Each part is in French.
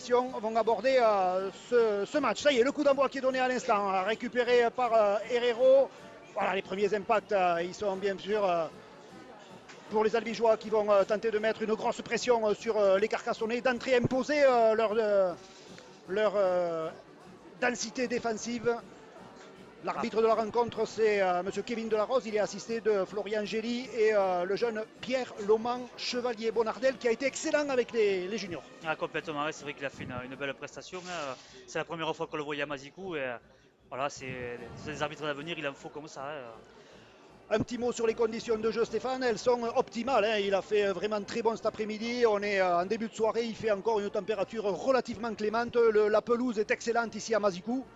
formations vont aborder ce match. Ça y est, le coup d'envoi qui est donné à l'instant, récupéré par Herrero. Voilà, les premiers impacts, ils sont bien sûr pour les Albigeois qui vont tenter de mettre une grosse pression sur les Carcassonnais, d'entrée imposer leur densité défensive. L'arbitre de la rencontre, c'est M. Kevin Delarose. Il est assisté de Florian Gély et le jeune Pierre Loman Chevalier Bonardel qui a été excellent avec les juniors. Ah, complètement, ouais, c'est vrai qu'il a fait une belle prestation. C'est la première fois qu'on le voyait à Mazikou. Et voilà, c'est des arbitres d'avenir, il en faut comme ça. Un petit mot sur les conditions de jeu, Stéphane. Elles sont optimales, hein. Il a fait vraiment très bon cet après-midi. On est en début de soirée. Il fait encore une température relativement clémente. La pelouse est excellente ici à Mazikou.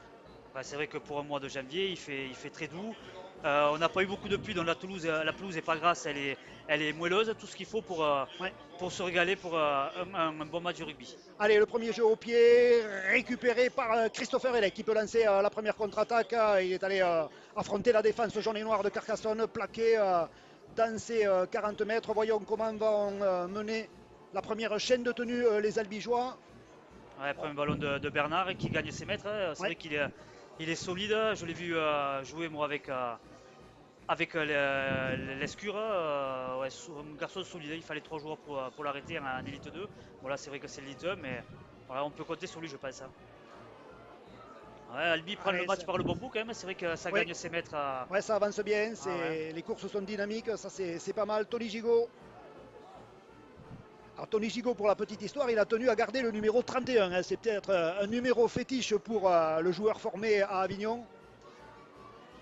Bah, c'est vrai que pour un mois de janvier, il fait très doux. On n'a pas eu beaucoup de pluie, donc la pelouse n'est pas grasse, elle est moelleuse. Tout ce qu'il faut Ouais. pour se régaler pour un bon match de rugby. Allez, le premier jeu au pied, récupéré par Christopher Elec qui peut lancer la première contre-attaque. Il est allé affronter la défense jaune et noire de Carcassonne, plaqué dans ses 40 mètres. Voyons comment vont mener la première chaîne de tenue les Albigeois. Ouais, premier ballon de Bernard qui gagne ses mètres, hein. C'est Ouais. vrai qu'il est solide. Je l'ai vu jouer moi avec l'Escure. Ouais, un garçon solide. Il fallait 3 jours pour l'arrêter en Elite 2. Bon, là, c'est vrai que c'est l'Elite 1, mais voilà, on peut compter sur lui, je pense, hein. Ouais, Albi prend le Allez, match par le bon bout quand même. C'est vrai que ça ouais. gagne ses mètres. Ouais, ça avance bien. Ah ouais. Les courses sont dynamiques. Ça, c'est pas mal. Tony Gigot. Alors, Tony Gigot, pour la petite histoire, il a tenu à garder le numéro 31, hein. C'est peut-être un numéro fétiche pour le joueur formé à Avignon.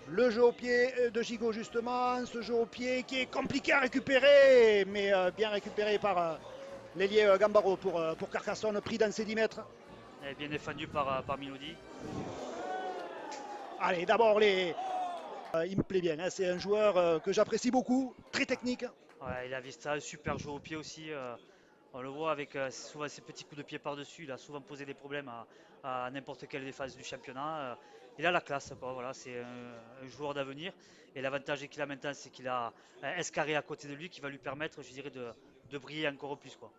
Le jeu au pied de Gigot justement, ce jeu au pied qui est compliqué à récupérer, mais bien récupéré par l'ailier Gambaro pour Carcassonne, pris dans ses 10 mètres. Elle est bien défendu par Milodi. Allez, d'abord il me plaît bien, hein. C'est un joueur que j'apprécie beaucoup, très technique. Ouais, il a Vista, un super jeu au pied aussi. On le voit avec souvent ses petits coups de pied par-dessus. Il a souvent posé des problèmes à n'importe quelle défense du championnat. Il a la classe, quoi. Voilà, c'est un joueur d'avenir. Et l'avantage qu'il a maintenant, c'est qu'il a un Escarré à côté de lui qui va lui permettre, je dirais, de briller encore plus, quoi.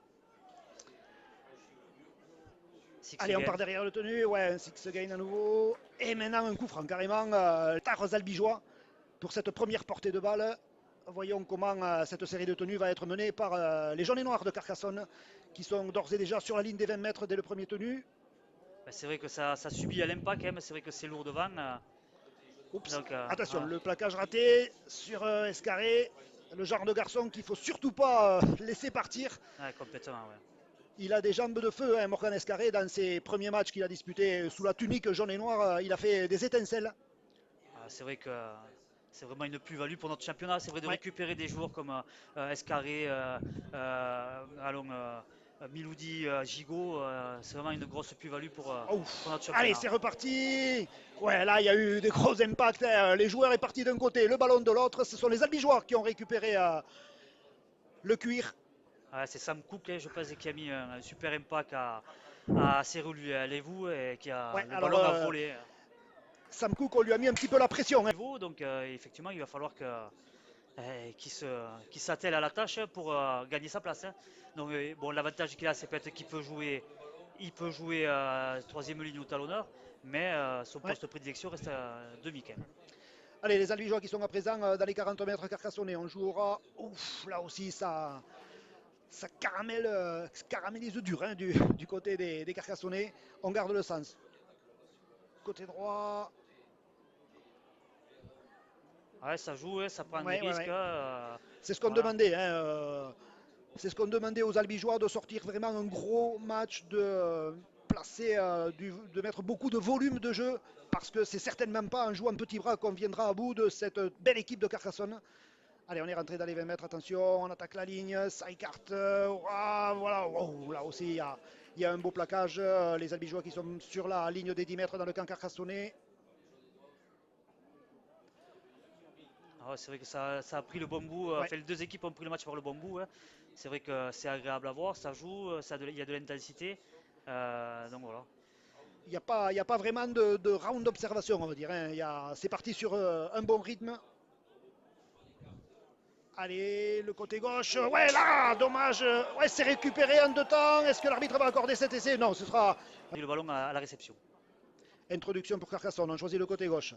Six Allez, on again. part derrière le tenu, ouais, un six gain à nouveau. Et maintenant un coup franc, carrément, Tares Albigeois pour cette première portée de balle. Voyons comment cette série de tenues va être menée par les jaunes et noirs de Carcassonne, qui sont d'ores et déjà sur la ligne des 20 mètres dès le premier tenu. Ben, c'est vrai que ça subit à l'impact, quand même. C'est vrai que c'est lourd devant. Oups, Donc, attention, voilà. le plaquage raté sur Escarré, le genre de garçon qu'il faut surtout pas laisser partir. Ouais, complètement, ouais. Il a des jambes de feu, hein, Morgan Escarré, dans ses premiers matchs qu'il a disputés sous la tunique jaune et noire, il a fait des étincelles. C'est vrai que c'est vraiment une plus-value pour notre championnat. C'est vrai de Ouais. récupérer des joueurs comme Escarré, allons, Miloudi, Gigot. C'est vraiment une grosse plus-value pour Ouf. notre Allez, championnat. c'est reparti. Ouais, là, il y a eu des gros impacts, hein. Les joueurs est parti d'un côté, le ballon de l'autre. Ce sont les Albigeois qui ont récupéré le cuir. Ouais, c'est Sam Cook, hein, je pense, qui a mis un super impact à Serulu Levou et Ouais, le alors ballon a volé. Sam Cook, on lui a mis un petit peu la pression, hein. Donc effectivement, il va falloir qu'il s'attelle à la tâche pour gagner sa place, hein. Donc bon, l'avantage qu'il a, c'est peut-être qu'il peut jouer troisième ligne ou talonneur, mais son Ouais. poste de prédilection reste demi quand même. Allez, les Albigeois qui sont à présent dans les 40 mètres carcassonnés. On jouera. Ouf, là aussi, ça caramélise dur, hein, du côté des Carcassonnais. On garde le sens. Côté droit. Ouais, ça joue, hein, ça prend des Ouais, ouais, risques. ouais. C'est ce qu'on Voilà. demandait, hein, c'est ce qu'on demandait aux Albigeois de sortir vraiment un gros match, de placer, de mettre beaucoup de volume de jeu, parce que c'est certainement pas en jouant petit bras qu'on viendra à bout de cette belle équipe de Carcassonne. Allez, on est rentré dans les 20 mètres, attention, on attaque la ligne, ça écarte. Voilà, wow, là aussi, il y a un beau plaquage. Les Albigeois qui sont sur la ligne des 10 mètres dans le camp carcassonnais. Ah ouais, c'est vrai que ça a pris le bon bout. Ouais, Enfin, les deux équipes ont pris le match par le bon bout, hein. C'est vrai que c'est agréable à voir, ça joue, il y a de l'intensité. Donc voilà. il y a pas vraiment de round d'observation, on va dire, hein. C'est parti sur un bon rythme. Allez, le côté gauche. Ouais, là, dommage. Ouais, c'est récupéré en 2 temps. Est-ce que l'arbitre va accorder cet essai? Non, ce sera Le ballon à la réception. introduction pour Carcassonne. On choisit le côté gauche.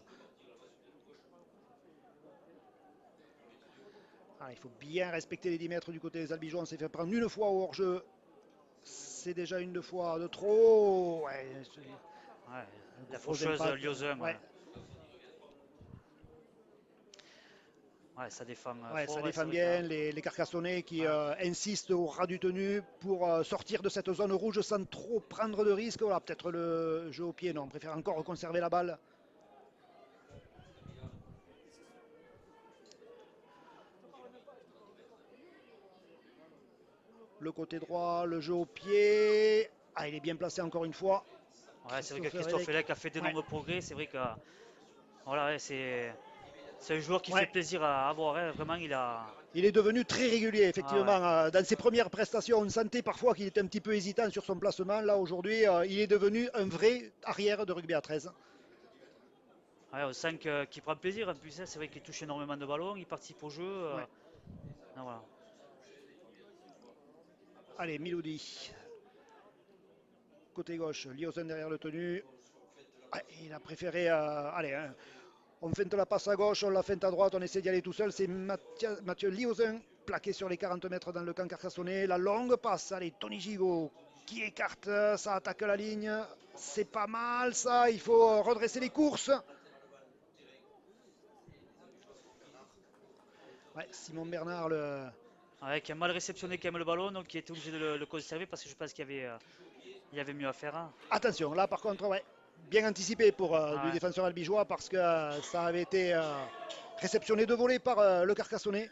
Ah, il faut bien respecter les 10 mètres du côté des Albigeois. On s'est fait prendre une fois au hors-jeu. C'est déjà une fois de trop. Ouais, Ouais, un la gros faucheuse impact. Liozun, Ouais, ouais, ça défend ouais, ça fort. Ouais, c'est défend vrai que bien les Carcassonnais qui ouais, insistent au ras du tenu pour sortir de cette zone rouge sans trop prendre de risques. Voilà, peut-être le jeu au pied. Non, on préfère encore conserver la balle. Le côté droit, le jeu au pied. Ah, il est bien placé encore une fois. ouais, c'est vrai que Christopher Christophe Elec. Elec a fait Ouais, d'énormes progrès. C'est vrai que voilà, ouais, c'est un joueur qui fait ouais. plaisir à avoir. Hein. Vraiment, il a. Il est devenu très régulier, Ah effectivement. ouais. Dans ses premières prestations, on sentait parfois qu'il était un petit peu hésitant sur son placement. Là, aujourd'hui, il est devenu un vrai arrière de rugby à 13. Ouais, on sent qu'il prend plaisir. En plus, hein. C'est vrai qu'il touche énormément de ballons. Il participe au jeu. Ouais. Non, voilà. Allez, Miloudi. Côté gauche, Liosen derrière le tenu. Ah, il a préféré. Allez, hein, on feinte la passe à gauche, on la feinte à droite, on essaie d'y aller tout seul. C'est Mathieu Liosen plaqué sur les 40 mètres dans le camp carcassonnais. La longue passe, allez, Tony Gigot qui écarte, ça attaque la ligne. C'est pas mal ça, il faut redresser les courses. Ouais, Simon Bernard, Ouais, qui a mal réceptionné quand même le ballon, donc qui était obligé de le conserver parce que je pense il y avait mieux à faire. Hein. attention, là par contre, ouais, bien anticipé pour du Ouais. défenseur albigeois parce que ça avait été réceptionné de volée par le Carcassonnais.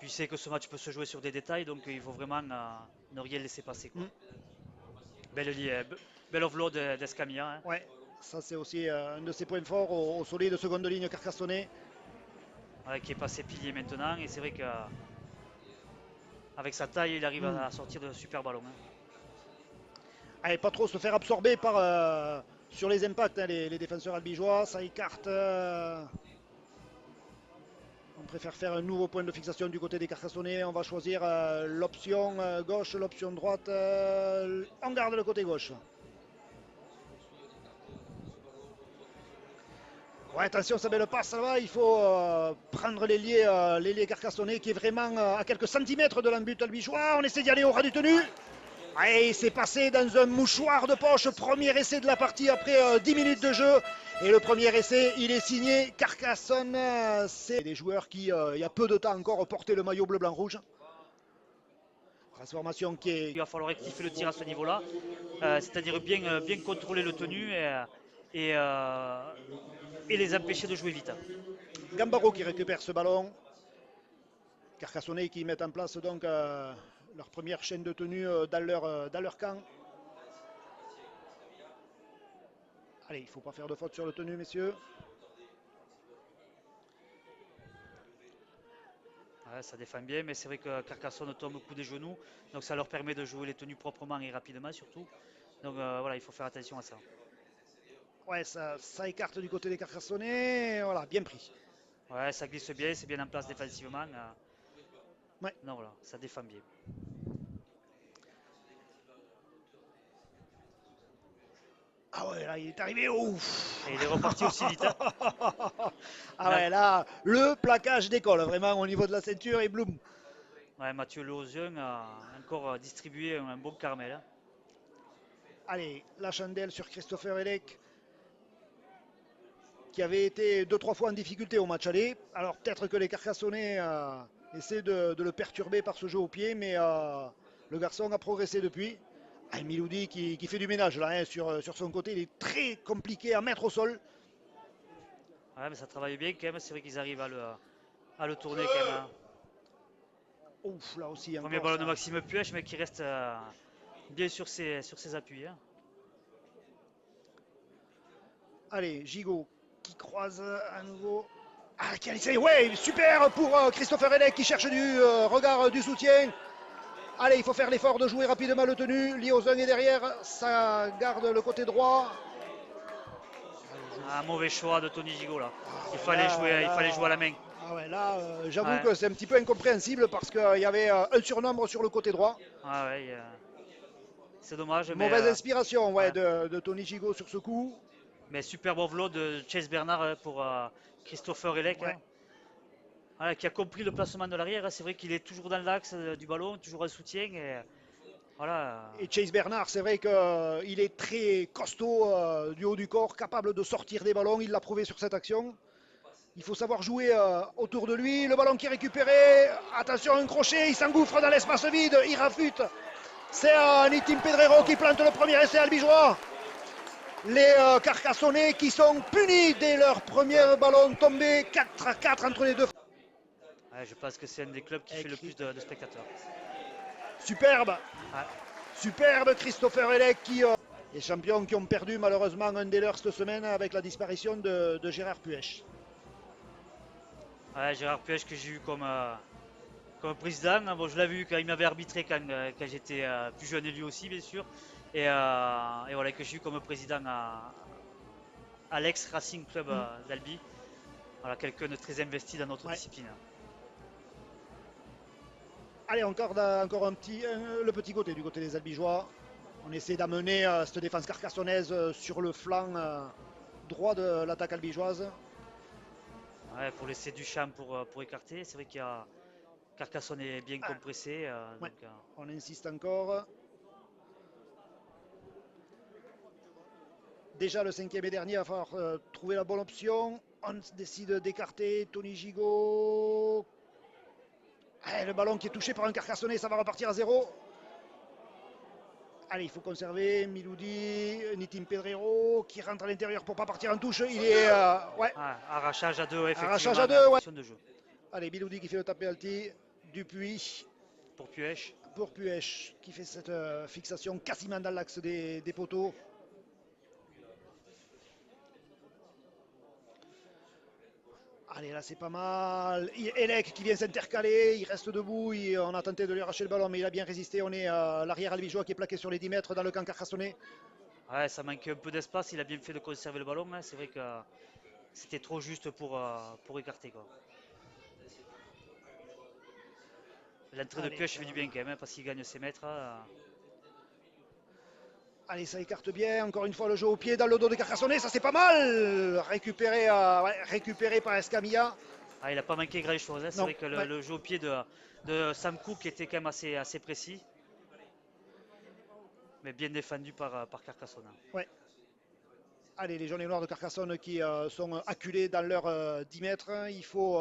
Puis c'est que ce match peut se jouer sur des détails, donc il faut vraiment ne rien laisser passer. Quoi. Mm, Belle offload d'Escamilla. Hein. ouais, ça c'est aussi un de ses points forts au soleil de seconde ligne Carcassonnais. Ouais, qui est passé pilier maintenant, et c'est vrai qu'avec sa taille, il arrive Mm. à sortir de super ballons. Hein. Allez, pas trop se faire absorber par sur les impacts, hein, les défenseurs albigeois, ça écarte. On préfère faire un nouveau point de fixation du côté des Carcassonnais. On va choisir l'option gauche, l'option droite. On garde le côté gauche. Ouais, attention, ça belle passe, ça va. Il faut prendre l'ailier Carcassonnais qui est vraiment à quelques centimètres de l'embut albigeois. On essaie d'y aller au ras du tenu. Et c'est passé dans un mouchoir de poche. Premier essai de la partie après 10 minutes de jeu. Et le premier essai, il est signé Carcassonne. C'est des joueurs qui, il y a peu de temps encore, portaient le maillot bleu-blanc-rouge. Transformation qui est Il va falloir rectifier le tir à ce niveau-là, c'est-à-dire bien contrôler le tenu et, euh, et les empêcher de jouer vite. Gambaro qui récupère ce ballon. Carcassonnais qui mettent en place donc leur première chaîne de tenue dans leur camp. Allez, il ne faut pas faire de faute sur le tenu, messieurs. Ouais, ça défend bien, mais c'est vrai que Carcassonne tombe au coup des genoux, donc ça leur permet de jouer les tenues proprement et rapidement surtout. Donc voilà, il faut faire attention à ça. Ouais, ça écarte du côté des Carcassonnais. Voilà, bien pris. Ouais, ça glisse bien, c'est bien en place défensivement. Ouais. Non, voilà, ça défend bien. Ah ouais, là, il est arrivé. Ouf. Et il est reparti aussi vite. Hein. Ah Là, ouais, là, le plaquage d'école, vraiment, au niveau de la ceinture, et bloom. ouais, Mathieu Leozien a encore distribué un bon caramel. Hein. Allez, la chandelle sur Christopher Elec, qui avait été 2-3 fois en difficulté au match aller. Alors peut-être que les Carcassonnais essaient de le perturber par ce jeu au pied, mais le garçon a progressé depuis. Ah, Miloudi qui fait du ménage là, hein, sur son côté, il est très compliqué à mettre au sol. Ouais, mais ça travaille bien quand même. C'est vrai qu'ils arrivent à le tourner quand même. Hein. Ouf, là aussi Premier encore ballon de ça. Maxime Puech, mais qui reste bien sur ses appuis. Hein. Allez, Gigot qui croise à nouveau. Ah, quel essai. Ouais, super pour Christopher Elec qui cherche du regard du soutien. Allez, il faut faire l'effort de jouer rapidement le tenu. Liozun est derrière, ça garde le côté droit. Un mauvais choix de Tony Gigot là. Ah Il ouais, fallait jouer, il fallait jouer à la main. J'avoue Ouais, que c'est un petit peu incompréhensible parce qu'il y avait un surnombre sur le côté droit. ouais, c'est dommage, mais, Mauvaise inspiration ouais. de Tony Gigot sur ce coup. Mais super bon vlog de Chase Bernard pour Christopher Elec, Ouais. hein. Voilà, qui a compris le placement de l'arrière. C'est vrai qu'il est toujours dans l'axe du ballon, toujours en soutien. Et voilà. Et Chase Bernard, c'est vrai qu'il est très costaud du haut du corps, capable de sortir des ballons. Il l'a prouvé sur cette action. Il faut savoir jouer autour de lui. Le ballon qui est récupéré. Attention, un crochet. Il s'engouffre dans l'espace vide. Il rafute. C'est Nitim Pedrero qui plante le premier essai albigeois. Les Carcassonnais qui sont punis dès leur premier ballon tombé. 4-4 entre les deux. Ouais, je pense que c'est un des clubs qui fait le plus de spectateurs. Superbe. Ouais. Superbe Christopher Elec qui les champions qui ont perdu malheureusement un des leurs cette semaine avec la disparition de Gérard Puech. Ouais, Gérard Puech que j'ai eu comme président. Bon, je l'avais vu quand il m'avait arbitré quand j'étais plus jeune et lui aussi bien sûr. Et voilà que j'ai eu comme président à l'ex Racing Club d'Albi. Voilà, quelqu'un de très investi dans notre discipline. Allez, encore le petit côté du côté des Albigeois. On essaie d'amener cette défense carcassonnaise sur le flanc droit de l'attaque albigeoise. Ouais, pour laisser du champ pour écarter. C'est vrai qu'il y a Carcassonne est bien compressé. Ouais. Donc, On insiste encore. Déjà le cinquième et dernier, il va falloir trouver la bonne option. On décide d'écarter Tony Gigot. Le ballon qui est touché par un Carcassonnais, ça va repartir à 0. Allez, il faut conserver Miloudi, Nitim Pedrero qui rentre à l'intérieur pour ne pas partir en touche. Il est. arrachage à 2, Arrachage effectivement, à mais en 2, ouais. position de jeu. Allez, Miloudi qui fait le tapé alti. Dupuis. Pour Puech. Pour Puech qui fait cette fixation quasiment dans l'axe des poteaux. Allez, là c'est pas mal. Elec qui vient s'intercaler, il reste debout. On a tenté de lui arracher le ballon, mais il a bien résisté. On est à l'arrière albigeois qui est plaqué sur les 10 mètres dans le camp carcassonnais. Ouais, ça manquait un peu d'espace. Il a bien fait de conserver le ballon. Hein. C'est vrai que c'était trop juste pour écarter. L'entrée de Puech fait du bien quand même, hein, parce qu'il gagne ses mètres. Allez, ça écarte bien. Encore une fois, le jeu au pied dans le dos de Carcassonne. Ça, c'est pas mal. Récupéré par Escamilla. Il n'a pas manqué grand chose. Hein. C'est vrai que Ouais. le jeu au pied de Sam Cook était quand même assez précis. Mais bien défendu par Carcassonne. Ouais. Allez, les jaunes et noirs de Carcassonne qui sont acculés dans leurs 10 mètres. Il faut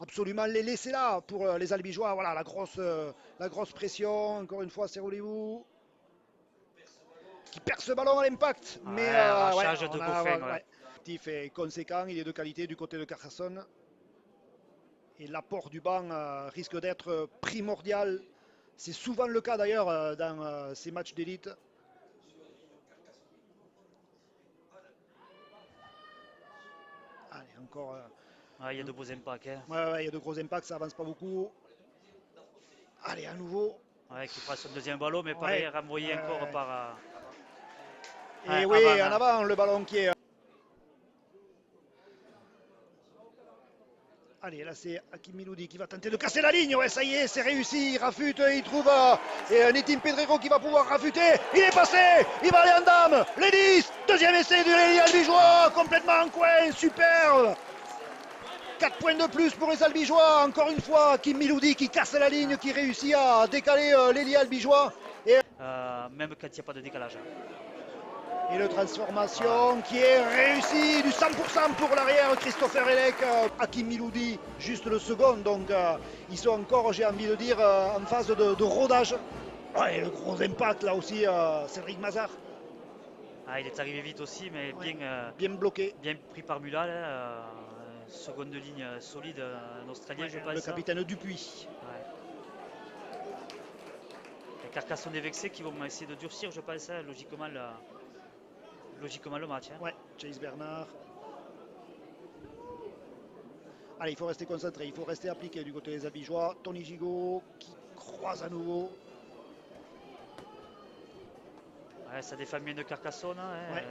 absolument les laisser là pour les Albigeois. Voilà, la grosse pression. Encore une fois, c'est Roulez-vous qui perd ce ballon à l'impact. Mais rachage de Goffin. Actif et conséquent, il est de qualité du côté de Carcassonne. Et l'apport du banc risque d'être primordial. C'est souvent le cas d'ailleurs dans ces matchs d'élite. Allez, encore. Il y a de beaux impacts. Hein. Il y a de gros impacts, ça avance pas beaucoup. Allez, à nouveau. Qui prend son deuxième ballon, mais pareil, renvoyé encore par. Et oui, en avant, le ballon qui est. Allez, là c'est Hakim Miloudi qui va tenter de casser la ligne. Ouais, ça y est, c'est réussi. Il rafute, il trouve Nitim Pedrero qui va pouvoir rafuter. Il est passé, il va aller en dame. Les 10, deuxième essai de l'Eli Albigeois, complètement en coin, superbe. 4 points de plus pour les Albigeois. Encore une fois, Hakim Miloudi qui casse la ligne, qui réussit à décaler l'Eli Albigeois. Même quand il n'y a pas de décalage. Et le transformation qui est réussi du 100% pour l'arrière Christopher Elec, Hakim Miloudi juste le second, donc ils sont encore, j'ai envie de dire, en phase de rodage. Et le gros impact là aussi, Cédric Mazar. Il est arrivé vite aussi, mais bien bloqué. Bien pris par Mulal, seconde ligne solide, un Australien je pense. Le capitaine Dupuis. Les Carcassonne vexés qui vont essayer de durcir, je pense, logiquement le match. Ouais, Chase Bernard. Allez, il faut rester concentré, il faut rester appliqué du côté des Albigeois. Tony Gigot qui croise à nouveau. Ça défend bien de Carcassonne.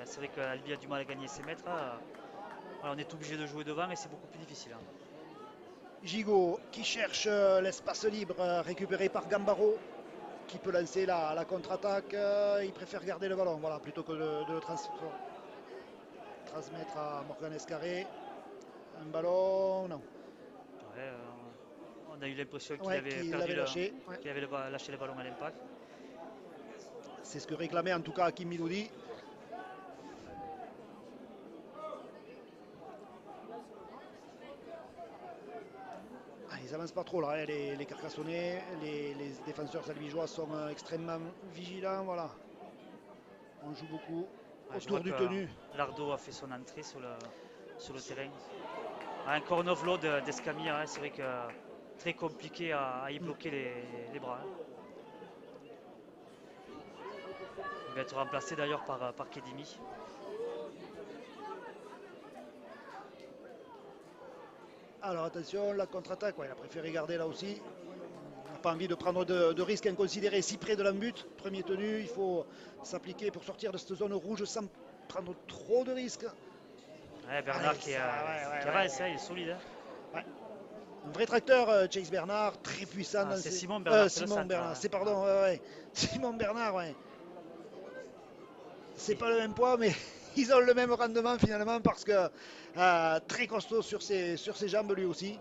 C'est vrai qu'Albi a du mal à gagner ses mètres. voilà, on est obligé de jouer devant et c'est beaucoup plus difficile, hein. Gigot qui cherche l'espace libre récupéré par Gambaro qui peut lancer la contre-attaque. Il préfère garder le ballon voilà, plutôt que de le transmettre à Morgan Escarré. Un ballon, non. Ouais, on a eu l'impression qu'il Ouais, avait qu'il l'avait perdu lâché. Ouais. qu'il avait lâché le ballon à l'impact. C'est ce que réclamait en tout cas Hakim Miloudi. Ah, ils avancent pas trop là, hein, les Carcassonnais. Les défenseurs albigeois sont extrêmement vigilants. Voilà. On joue beaucoup Ouais, je vois autour que du tenu. Lardo a fait son entrée sur le terrain. Ah, un corner of load d'Escamilla, hein, c'est vrai que très compliqué à y Mm. bloquer les bras, hein. Il va être remplacé d'ailleurs par Kedimi. Alors attention, la contre-attaque, ouais, il a préféré garder là aussi. On n'a pas envie de prendre de risques inconsidérés si près de l'embut. Premier tenu, il faut s'appliquer pour sortir de cette zone rouge sans prendre trop de risques. Ouais, Bernard Allez, ça, ouais, qui ouais, avance, hein, il est solide, hein. ouais. Un vrai tracteur, Chase Bernard, très puissant Ah, dans c'est ses... Simon Bernard, c'est le Simon centre, Bernard, hein. c'est Ah, pardon, ouais, ouais. Simon Bernard, ouais. C'est si. pas le même poids, mais ils ont le même rendement finalement parce que très costaud sur ses jambes lui aussi.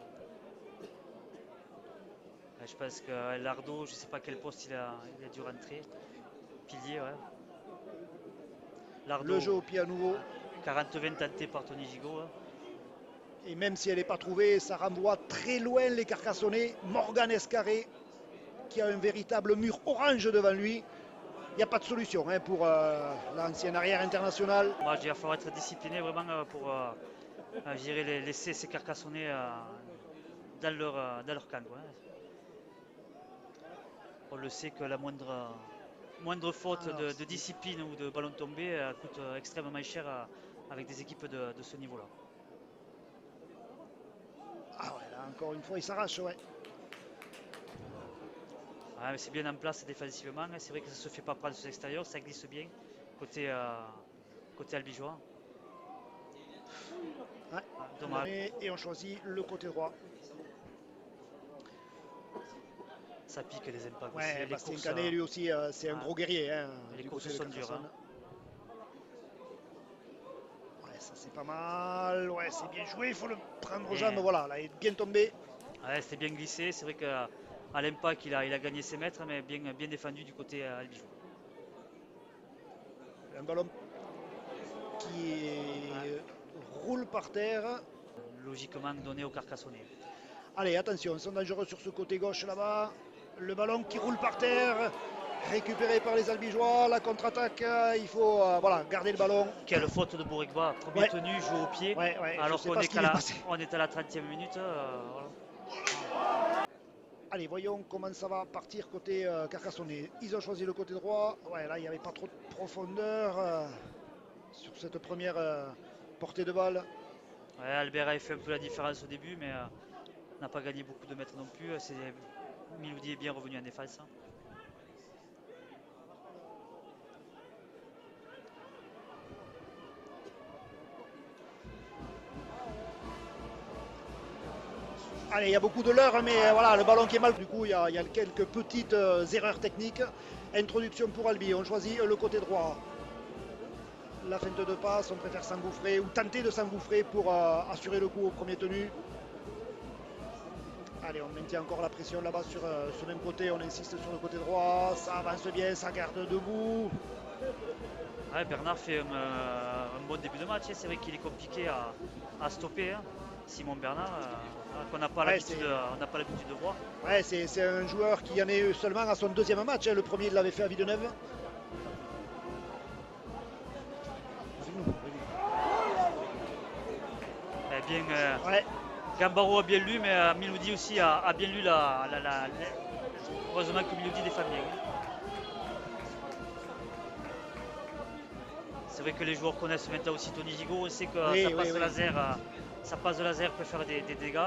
Ouais, je pense que Lardo, je ne sais pas quel poste il a dû rentrer. Pilier, ouais. Le jeu Lardo, au pied à nouveau. 40-20 tenté par Tony Gigot, hein. Et même si elle n'est pas trouvée, ça renvoie très loin les Carcassonnais. Morgan Escarré qui a un véritable mur orange devant lui. Il n'y a pas de solution hein, pour l'ancien arrière international. Moi, il va falloir être discipliné vraiment pour laisser ces Carcassonnais dans leur camp, quoi, hein. On le sait que la moindre faute Alors, de discipline ou de ballon tombé coûte extrêmement cher avec des équipes de ce niveau-là. ah ouais, là, encore une fois, il s'arrache. Ouais. Ouais, mais c'est bien en place défensivement, hein. C'est vrai que ça ne se fait pas prendre sur l'extérieur, ça glisse bien côté albigeois. Ouais. Ah, dommage. Et on choisit le côté droit. Ça pique les impacts aussi. Ouais, Les Bastien courses, Canet, lui aussi, c'est un ah, gros guerrier hein, les du courses côté de sont dures, hein. Carcassonne. Ouais, ça c'est pas mal. Ouais, c'est bien joué. Il faut le prendre aux jambes. Et, Voilà, là, il est bien tombé. ouais, c'était bien glissé. C'est vrai qu'à l'impact, il a gagné ses mètres, mais bien défendu du côté albigeois. Un ballon qui Ouais, roule par terre. logiquement donné au Carcassonnais. Allez, attention, ils sont dangereux sur ce côté gauche là-bas. Le ballon qui roule par terre, récupéré par les Albigeois. La contre-attaque, il faut voilà, garder le ballon. Quelle faute de Bourg-Egba. Premier Ouais, tenu, joue au pied, ouais, je alors sais qu'on pas est, ce qui lui est passé. on est à la 30e minute. Voilà. Allez, voyons comment ça va partir côté Carcassonnais. Ils ont choisi le côté droit. Ouais, là, il n'y avait pas trop de profondeur sur cette première portée de balle. Ouais, Albert a fait un peu la différence au début, mais n'a pas gagné beaucoup de mètres non plus. Miloudi est bien revenu en défense, hein. Allez, il y a beaucoup de leurre, mais voilà, le ballon qui est mal. Du coup, il y a quelques petites erreurs techniques. Introduction pour Albi. On choisit le côté droit. La feinte de passe, on préfère s'engouffrer ou tenter de s'engouffrer pour assurer le coup au premier tenu. Allez, on maintient encore la pression là-bas sur ce même côté. On insiste sur le côté droit. Ça avance bien, ça garde debout. Ouais, Bernard fait un bon début de match, hein. C'est vrai qu'il est compliqué à stopper, hein. Simon Bernard, qu'on n'a pas Ouais, l'habitude de voir. ouais, c'est un joueur qui en est eu seulement à son deuxième match. Hein. Le premier, il l'avait fait à Villeneuve. Eh bien, Ouais, Gambaro a bien lu, mais Miloudi aussi a bien lu heureusement que Miloudi défend bien. C'est vrai que les joueurs connaissent maintenant aussi Tony Gigot. On sait que oui, oui, oui. sa passe de laser peut faire des dégâts,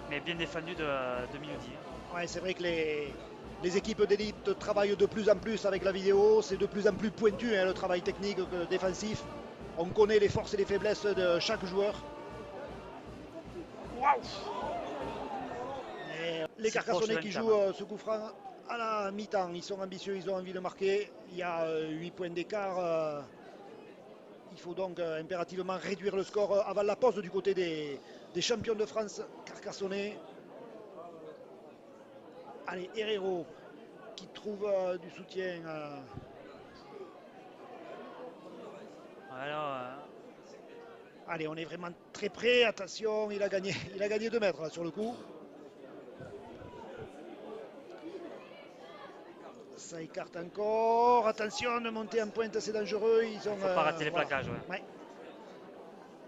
mais bien défendu de Miloudi, hein. Ouais, c'est vrai que les équipes d'élite travaillent de plus en plus avec la vidéo. C'est de plus en plus pointu hein, le travail technique défensif. On connaît les forces et les faiblesses de chaque joueur. Waouh! Les Si proche de Carcassonnais la qui mi-temps, jouent hein. ce coup franc à la mi-temps, ils sont ambitieux, ils ont envie de marquer. Il y a 8 points d'écart. Il faut donc impérativement réduire le score avant la pause du côté des champions de France carcassonnais. Allez, Herrero qui trouve du soutien. Alors, Allez, on est vraiment très près. Attention, il a gagné 2 mètres là, sur le coup. Ça écarte encore. Attention, de monter en pointe, c'est dangereux. Ils il ont, ne faut pas rater les voilà. plaquages. Ouais. Ouais.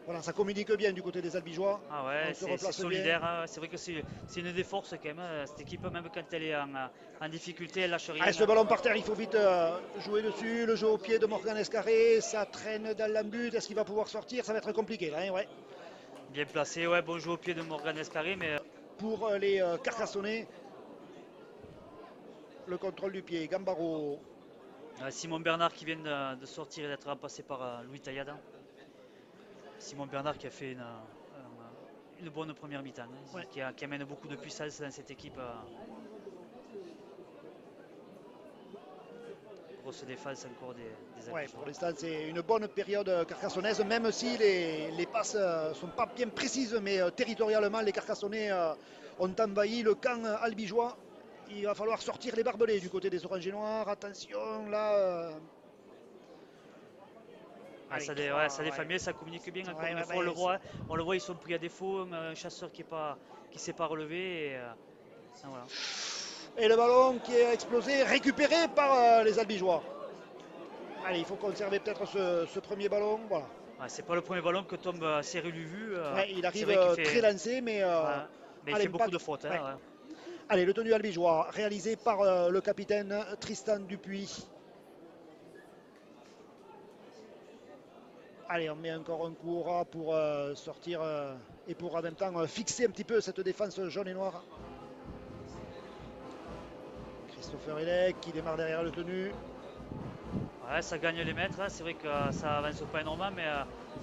Voilà, ça communique bien du côté des Albigeois. Ah ouais, On se c'est replace bien. solidaire, hein. C'est vrai que c'est une des forces quand même, hein. Cette équipe, même quand elle est en difficulté, elle lâche Allez, rien, ce hein. ballon par terre, il faut vite jouer dessus. Le jeu au pied de Morgan Escarré, ça traîne dans l'embut. Est-ce qu'il va pouvoir sortir? Ça va être compliqué là, hein, ouais. Bien placé, ouais, bon jeu au pied de Morgan Escarré, mais Pour les Carcassonnais, le contrôle du pied. Gambaro. Simon Bernard qui vient de sortir et d'être remplacé par Louis Taillada. Simon Bernard qui a fait une bonne première mi-temps, hein, Ouais. qui amène beaucoup de puissance dans cette équipe. Grosse défense encore des Ouais, Albigeois. pour l'instant, c'est une bonne période carcassonnaise, même si les passes ne sont pas bien précises, mais territorialement, les Carcassonnais ont envahi le camp albigeois. Il va falloir sortir les barbelés du côté des Oranges et Noirs. Attention, là. Allez, Ça, 3, ça défend bien, ça communique bien encore ouais, une fois. On le voit, ils sont pris à défaut. Un chasseur qui ne s'est pas relevé. Voilà. Et le ballon qui est explosé, récupéré par les Albigeois. Allez, il faut conserver peut-être ce premier ballon. Voilà. Ouais, c'est pas le premier ballon que tombe Cyril Luvu. Ouais, il C'est arrive vrai qu'il très fait, lancé, mais ouais, mais il à fait beaucoup l'impact. de fautes, Ouais. hein, ouais. Allez, le tenu albigeois, réalisé par le capitaine Tristan Dupuis. Allez, on met encore un coup au ras pour sortir et pour en même temps fixer un petit peu cette défense jaune et noire. Christopher Elec qui démarre derrière le tenu. Ouais, ça gagne les mètres, hein. C'est vrai que ça avance pas énormément, mais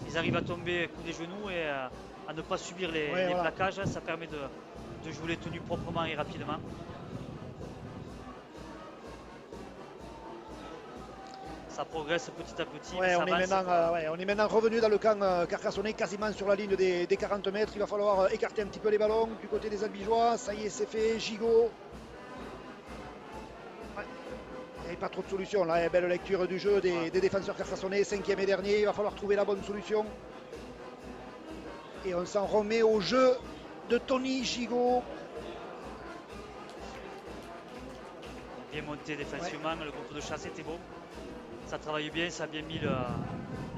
ils arrivent à tomber coup des genoux et à ne pas subir Ouais, les voilà. plaquages. Ça permet de jouer les tenues proprement et rapidement. Ça progresse petit à petit, mais Ouais, ça on, est avance. maintenant, on est maintenant revenu dans le camp carcassonnais, quasiment sur la ligne des 40 mètres. Il va falloir écarter un petit peu les ballons du côté des Albigeois. Ça y est, c'est fait. Gigot. Ouais. Il n'y avait pas trop de solutions là. Belle lecture du jeu des défenseurs carcassonnais. 5e et dernier. Il va falloir trouver la bonne solution. Et on s'en remet au jeu de Tony Gigot. Bien monté défensivement, le groupe de chasse était beau. Ça travaille bien, ça a bien mis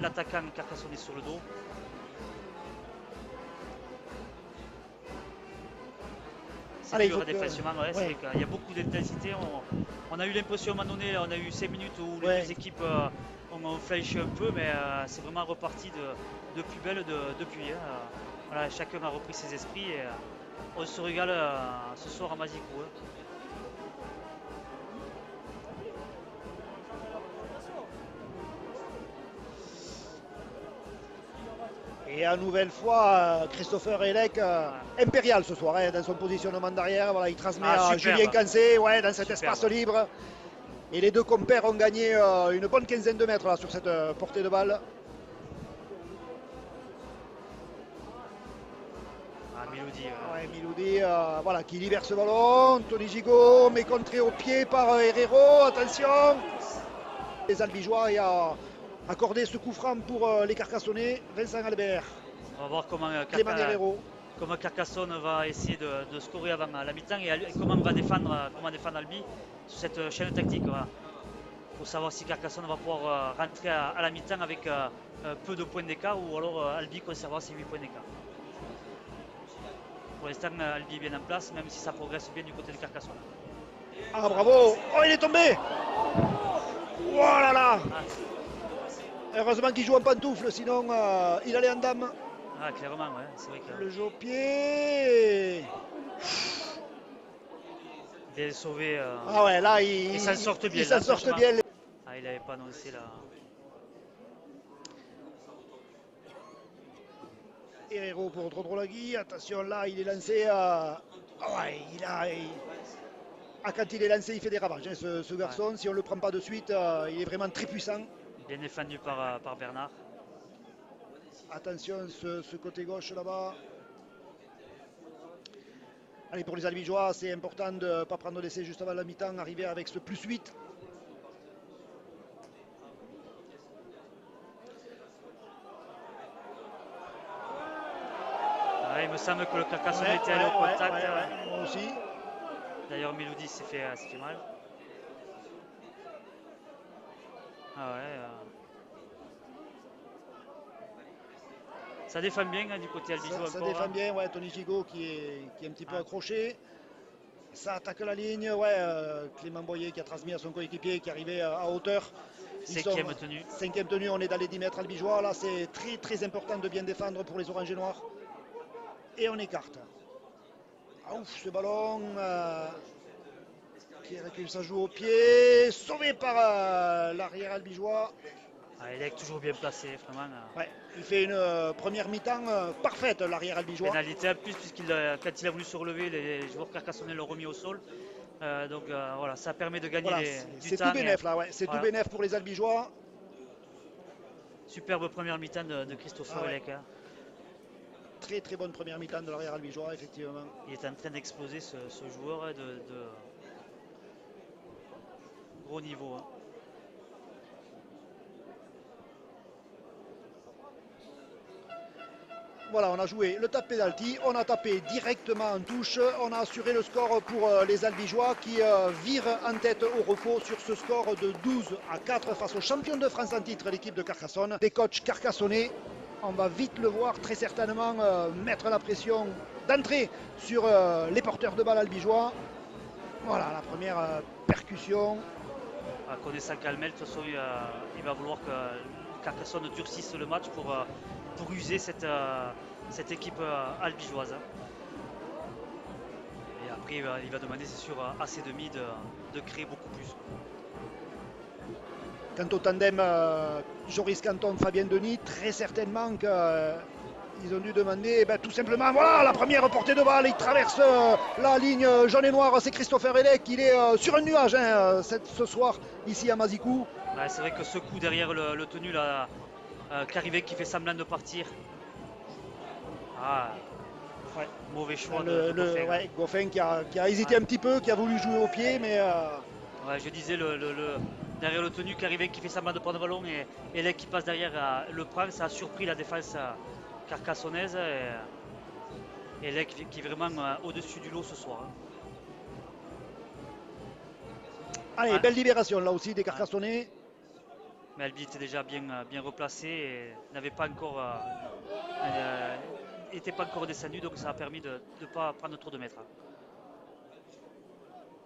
l'attaquant carcassonnais sur le dos. C'est Allez, dur défensivement, ouais, ouais. il y a beaucoup d'intensité. On a eu l'impression à un moment donné, on a eu 5 minutes où les Ouais. deux équipes ont flanché un peu, mais c'est vraiment reparti de plus belle depuis, hein. Voilà, chacun a repris ses esprits et on se régale ce soir à Mazicou, hein. Et à nouvelle fois, Christopher Elec, impérial ce soir, hein, dans son positionnement derrière. Voilà, il transmet à superbe. Julien Cancé, ouais, dans cet Superbe. espace libre. Et les deux compères ont gagné une bonne quinzaine de mètres là, sur cette portée de balle. Miloudi. Ouais, Miloudi, voilà, qui libère ce ballon. Tony Gigot, mais contré au pied par Herrero. Attention. Les Albigeois et a accordé ce coup franc pour les Carcassonnais. Vincent Albert. On va voir Clément Herrero. comment Carcassonne va essayer de scorer avant la mi-temps et comment défendre Albi sur cette chaîne tactique. Voilà. Pour savoir si Carcassonne va pouvoir rentrer à la mi-temps avec peu de points d'écart ou alors Albi conservera ses 8 points d'écart. Pour l'instant, Albi est bien en place, même si ça progresse bien du côté de Carcassonne. Ah bravo. Oh, il est tombé. Oh là là. Heureusement qu'il joue en pantoufle, sinon il allait en dame. Ah, clairement, ouais, c'est vrai que Le jeu au pied. bien sauvé. Ah ouais, là, Ils s'en sortent bien. Ils s'en sortent bien. Ah, il n'avait pas annoncé là. Herrero pour Drodrolagui. Attention, là, il est lancé. Ouais, quand il est lancé, il fait des ravages, hein, ce Ouais. garçon. Si on ne le prend pas de suite, il est vraiment très puissant. Bien défendu par Bernard. Attention, ce côté gauche là-bas. Allez, pour les Albigeois, c'est important de ne pas prendre l'essai juste avant la mi-temps, arriver avec ce +8. Ouais, il me semble que le Carcassonne Ouais, était allé au ouais, ouais, contact. ouais, ouais, moi aussi. D'ailleurs, Melody s'est fait mal. Ah ouais, ça défend bien hein, du côté albigeois Ça encore. défend Hein. bien, ouais, Tony Gigot qui est un petit peu Ouais. accroché. Ça attaque la ligne, ouais, Clément Boyer qui a transmis à son coéquipier qui arrivait à hauteur. Ils sont Cinquième tenue. cinquième tenue, on est dans les 10 mètres albigeois. Là, c'est très très important de bien défendre pour les oranges et noirs. Et on écarte. Ah, ouf, ce ballon qui recule, ça joue au pied. Sauvé par l'arrière albigeois. Ah, il est toujours bien placé, vraiment. Ouais, il fait une première mi-temps parfaite, l'arrière albigeois. Pénalité en plus, quand il a voulu se relever, les joueurs carcassonnais l'ont remis au sol. Donc voilà, ça permet de gagner Voilà, du c'est tout temps. Et, bénef là, ouais. C'est tout voilà. bénef pour les albigeois. Superbe première mi-temps de Christopher Ah ouais, Elec. Hein. très très bonne première mi-temps de l'arrière albigeois, effectivement. Il est en train d'exploser ce joueur hein, de gros niveau. Hein. Voilà, on a joué le tap penalty, on a tapé directement en touche, on a assuré le score pour les Albigeois qui virent en tête au repos sur ce score de 12-4 face aux champions de France en titre, l'équipe de Carcassonne. Des coachs carcassonnais, on va vite le voir très certainement mettre la pression d'entrée sur les porteurs de balle albigeois. Voilà la première percussion. Connaissant Calmel, de toute façon, il va vouloir que Carcassonne durcisse le match pour user cette équipe albigeoise. Hein. Et après, il va demander, c'est sûr, à ses demi de créer beaucoup plus. Quant au tandem Joris Canton, Fabien Denis, très certainement qu'ils ont dû demander tout simplement, voilà la première portée de balle, il traverse la ligne jaune et noire, c'est Christopher Elec, il est sur un nuage hein, ce soir ici à Mazikou. Ouais, c'est vrai que ce coup derrière le tenu, là, Carivet qui fait semblant de partir. Ah, Ouais. mauvais choix de Goffin. Hein. Ouais, Goffin qui a hésité Ouais. un petit peu, qui a voulu jouer au pied, mais Ouais, je disais, derrière le tenu, Carivet qui fait semblant de prendre le ballon et Elec qui passe derrière le prend, ça a surpris la défense carcassonnaise. Et Elec qui est vraiment au-dessus du lot ce soir. Hein. allez, Ouais, belle libération là aussi des ouais. Carcassonnais. Mais Albi était déjà bien replacé et n'avait pas encore, était pas encore descendu, donc ça a permis de ne pas prendre trop de mètres. Hein.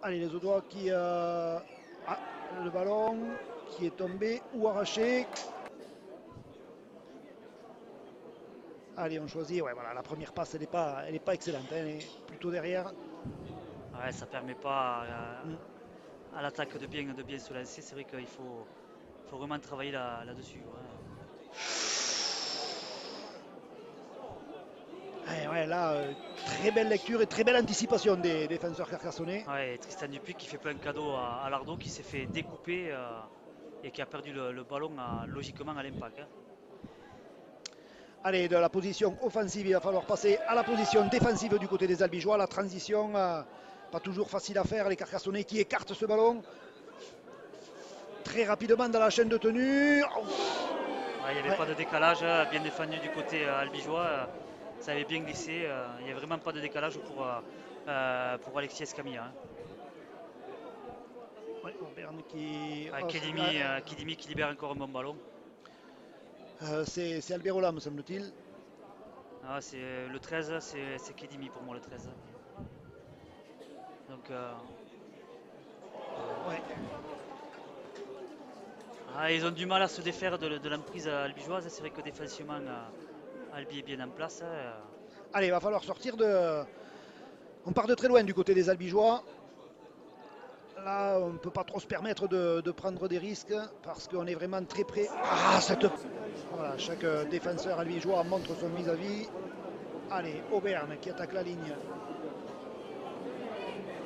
Allez, les Audois qui le ballon qui est tombé ou arraché. Allez, on choisit. Ouais, voilà, la première passe, elle est pas excellente. Hein, elle est plutôt derrière. Ouais, ça permet pas Mm. à l'attaque de bien se lancer. C'est vrai qu'il faut vraiment travailler là-dessus. Ouais. Ouais, ouais, là, très belle lecture et très belle anticipation des défenseurs carcassonnais. Ouais, et Tristan Dupuis qui fait pas un cadeau à Lardon qui s'est fait découper et qui a perdu le ballon logiquement à l'impact. Hein. Allez, de la position offensive, il va falloir passer à la position défensive du côté des Albigeois. La transition, pas toujours facile à faire. Les Carcassonnais qui écartent ce ballon très rapidement dans la chaîne de tenue. Ouais, il n'y avait Ouais. pas de décalage, bien défendu du côté albigeois. Ça avait bien glissé. Il n'y a vraiment pas de décalage pour Alexis Escamilla. Hein. Ouais, Berne qui. Kidimi qui libère encore un bon ballon. C'est Alberola, me semble-t-il. Ah, le 13, c'est Kidimi pour moi le 13. Donc, Ouais. ils ont du mal à se défaire de l'emprise albigeoise. C'est vrai que défensivement, Albi est bien en place. Allez, il va falloir sortir de. On part de très loin du côté des Albigeois. Là, on ne peut pas trop se permettre de prendre des risques parce qu'on est vraiment très près. Ah, cette... Voilà, chaque défenseur albigeois montre son vis-à-vis. Allez, Auvergne qui attaque la ligne.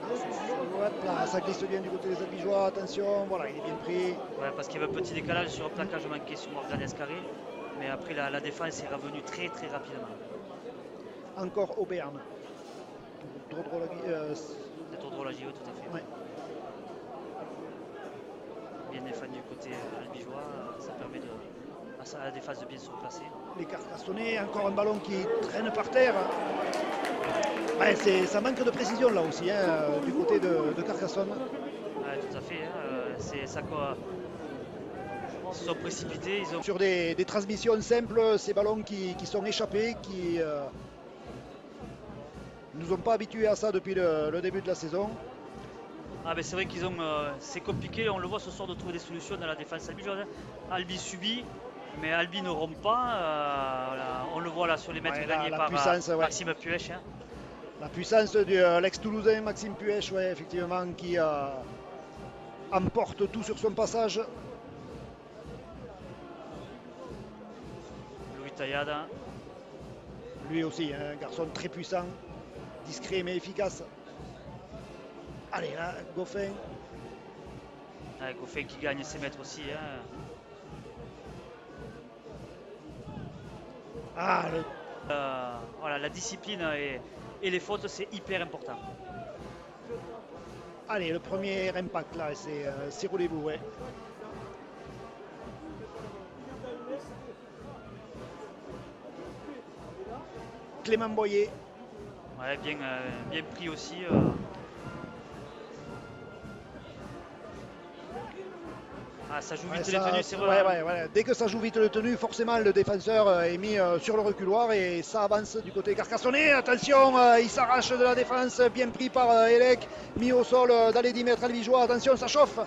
Hop là, ça glisse bien du côté des albigeois. Attention, voilà, il est bien pris. Ouais, parce qu'il y avait un petit décalage sur un plaquage manqué sur Morgan Escarré. Mais après, la défense est revenue très très rapidement. Encore Auvergne. Les tours de Rolagi, oui, tout à fait. Ouais. Bien défendu côté albigeois, ça permet à la défense de bien se replacer. Les Carcassonnais, encore un ballon qui traîne par terre. Ouais, ça manque de précision là aussi, hein, du côté de Carcassonne. Ouais, tout à fait. C'est ça quoi. Ils se sont précipités. Sur des transmissions simples, ces ballons qui sont échappés, qui nous ont pas habitués à ça depuis le début de la saison. Ah ben c'est vrai qu'ils ont. C'est compliqué, on le voit ce soir de trouver des solutions dans la défense albigeoise. Albi subit, mais Albi ne rompt pas. Voilà. On le voit là sur les mètres Ouais, gagnés la par puissance, ouais. Maxime Puech. Hein. La puissance de l'ex-Toulousain Maxime Puech, ouais, effectivement, qui emporte tout sur son passage. Louis Taillade. Lui aussi, un garçon très puissant, discret mais efficace. Allez, là, Goffin. Ouais, Goffin qui gagne ses mètres aussi. Hein. Ah, Voilà, la discipline et les fautes, c'est hyper important. Allez, le premier impact là, c'est roulez-vous, ouais. Clément Boyer. Ouais, bien pris aussi. Ah, ça joue vite les tenues, c'est vrai. Ouais. Dès que ça joue vite le tenu, forcément le défenseur est mis sur le reculoir et ça avance du côté carcassonnais. Attention, il s'arrache de la défense, bien pris par Elec, mis au sol dans les 10 mètres albigeois. Attention, ça chauffe.